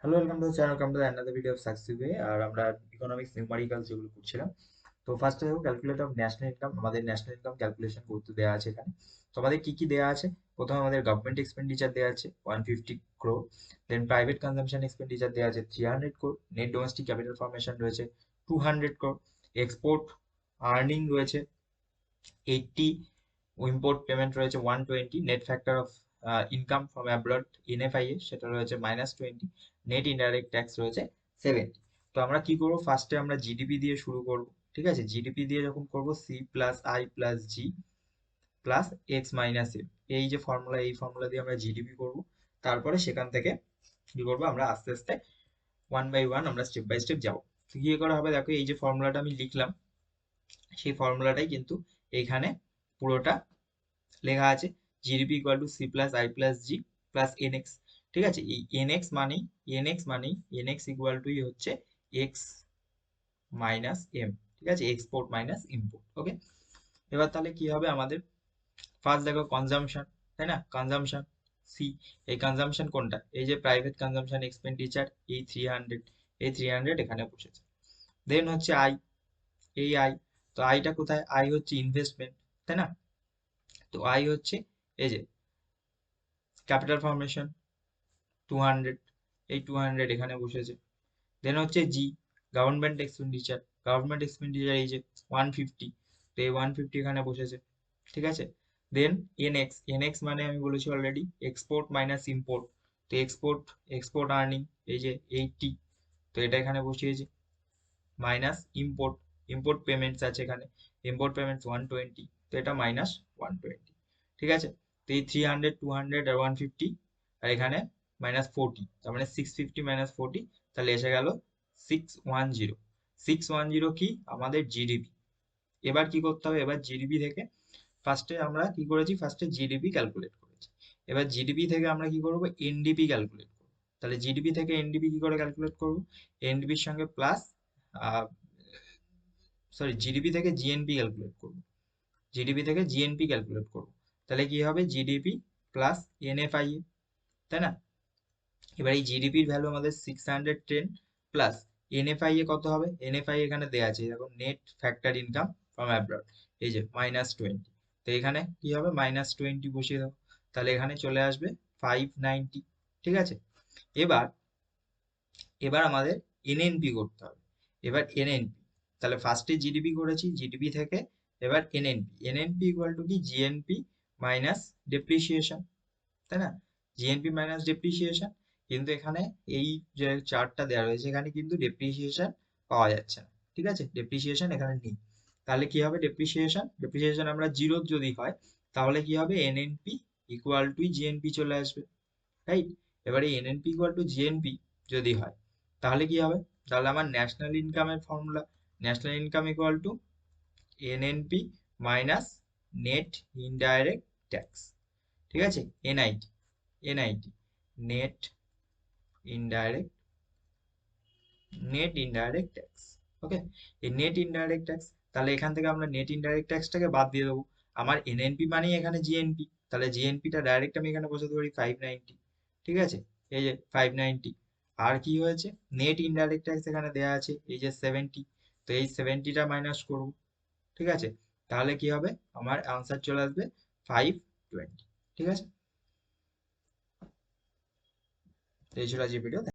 Hello, welcome to channel, come to another video of success way. আর আমরা economics numericals যেগুলো করছিলাম, তো ফার্স্টে দেখো ক্যালকুলেট অফ ন্যাশনাল ইনকাম। আমাদের ন্যাশনাল ইনকাম ক্যালকুলেশন করতে দেওয়া আছে এখানে। তো আমাদের কি কি দেওয়া আছে? প্রথমে আমাদের গভর্নমেন্ট এক্সপেন্ডিচার দেওয়া আছে 150 crore। দেন প্রাইভেট কনজাম্পশন এক্সপেন্ডিচার দেওয়া আছে 300 crore। Net domestic capital formation রয়েছে 200 crore। এক্সপোর্ট আর্নিং রয়েছে 80। ইম্পোর্ট পেমেন্ট রয়েছে 120। Net factor of income from abroad NFIA সেটা রয়েছে -20। নেট ইনডাইরেক্ট ট্যাক্স রয়েছে 70। তো আমরা কি করবো, ফার্স্টে আমরা জিডিপি দিয়ে শুরু করব। ঠিক আছে, জিডিপি দিয়ে যখন করব, C plus I plus G plus X minus A, এই যে ফর্মুলা, এই ফর্মুলা দিয়ে আমরা জিডিপি করব। তারপরে সেখান থেকে কি করবো, আমরা আস্তে আস্তে ওয়ান বাই ওয়ান আমরা স্টেপ বাই স্টেপ যাবো। তো কি করা হবে, দেখো এই যে ফর্মুলাটা আমি লিখলাম, সেই ফর্মুলাটাই কিন্তু এইখানে পুরোটা লেখা আছে। GDP equal to C plus I plus G plus NX. ঠিক আছে, এই এনএক্স ইকুয়াল টু হচ্ছে এক্স মাইনাস এম। ঠিক আছে, এক্সপোর্ট মাইনাস ইম্পোর্ট। ওকে, এবার তাহলে কি হবে আমাদের? ফার্স্ট দেখো কনজাম্পশন, তাই না? কনজাম্পশন সি, এই কনজাম্পশন কোনটা? এই যে প্রাইভেট কনজাম্পশন এক্সপেন্ডিচার, এই 300, এই 300 এখানে বসেছে। দেন হচ্ছে আই, এই আই, তো আইটা কোথায়? আই হচ্ছে ইনভেস্টমেন্ট, তাই না? তো আই হচ্ছে এই যে ক্যাপিটাল ফর্মেশন 200, এই 200 এখানে বসেছে। দেন হচ্ছে জি, গভর্নমেন্ট এক্সপেন্ডিচার, গভর্নমেন্ট এক্সপেন্ডিচার এই যে 150, তো এই 150 এখানে বসেছে। ঠিক আছে, দেন এনএক্স মানে আমি বলেছি অলরেডি এক্সপোর্ট মাইনাস ইম্পোর্ট। তো এক্সপোর্ট আর্নিং এই যে 80, তো এটা এখানে বসিয়েছি। মাইনাস ইম্পোর্ট, ইম্পোর্ট পেমেন্টস আছে এখানে, ইম্পোর্ট পেমেন্টস 120, তো এটা -120। ঠিক আছে, তো এই 300, 200 আর 150, আর এখানে -40, তার মানে 650 -40, তাহলে এসে গেল 610। 610 কি আমাদের জিডিপি। এবার কি করতে হবে? এবার জিডিপি থেকে ফার্স্টে আমরা কি করেছি, ফার্স্টে জিডিপি ক্যালকুলেট করেছি। এবার জিডিপি থেকে আমরা কি করব, এনডিপি ক্যালকুলেট করব। তাহলে জিডিপি থেকে এনডিপি কি করে ক্যালকুলেট করব? এনডিপির সঙ্গে প্লাস, সরি, জিডিপি থেকে জিএনপি ক্যালকুলেট করব। জিডিপি থেকে জিএনপি ক্যালকুলেট করব, তাহলে কি হবে? জিডিপি প্লাস এনএফআইএ, তাই না? এবার এই জিডিপির ভ্যালু আমাদের 610 প্লাস এনএফআইএ কত হবে? এনএফআইএ এখানে দেওয়া আছে, দেখো net factor income from abroad, এই যে -20। তো এখানে কি হবে? -20 বসিয়ে দাও, তাহলে এখানে চলে আসবে 590। ঠিক আছে, এবার এবার আমাদের এনএনপি করতে হবে। এবার এনএনপি, তাহলে ফার্স্টে জিডিপি করেছি, জিডিপি থেকে এবার এনএনপি। এনএনপি ইকুয়াল টু কি? জিএনপি মাইনাস ডেপ্রিসিয়েশন, তাই না? GNP minus depreciation. কিন্তু এখানে এই যে চার্টটা দেওয়া রয়েছে, এখানে কিন্তু ডেপ্রিসিয়েশন পাওয়া যাচ্ছে না। ঠিক আছে, ডেপ্রিসিয়েশন এখানে নেই। তাহলে কি হবে? ডেপ্রিসিয়েশন আমরা জিরো যদি হয়, তাহলে কি হবে? এনএনপি ইকুয়াল টু জিএনপি চলে আসবে, রাইট? এবারে এনএনপি ইকুয়াল টু জিএনপি যদি হয়, তাহলে কি হবে? তাহলে আমার ন্যাশনাল ইনকামের formula, national income equal to NNP minus net indirect tax. ঠিক আছে, এনআইটি, নেট ইনডাইরেক্ট, ট্যাক্স। ওকে, এই নেট ইনডাইরেক্ট ট্যাক্স, তাহলে এখান থেকে আমরা নেট ইনডাইরেক্ট ট্যাক্সটাকে বাদ দিয়ে দেবো। আমার এনএনপি মানেই এখানে জিএনপি, তাহলে জিএনপিটা ডাইরেক্ট আমি এখানে বসাতে পারি 590। ঠিক আছে, এই যে 590। আর কি হয়েছে? নেট ইনডাইরেক্ট ট্যাক্স এখানে দেওয়া আছে এই যে 70, তো এই 70টা মাইনাস করব। ঠিক আছে, তাহলে কি হবে? আমার আনসার চলে আসবে 520। ঠিক আছে, তো এই ছিল আজকের ভিডিও।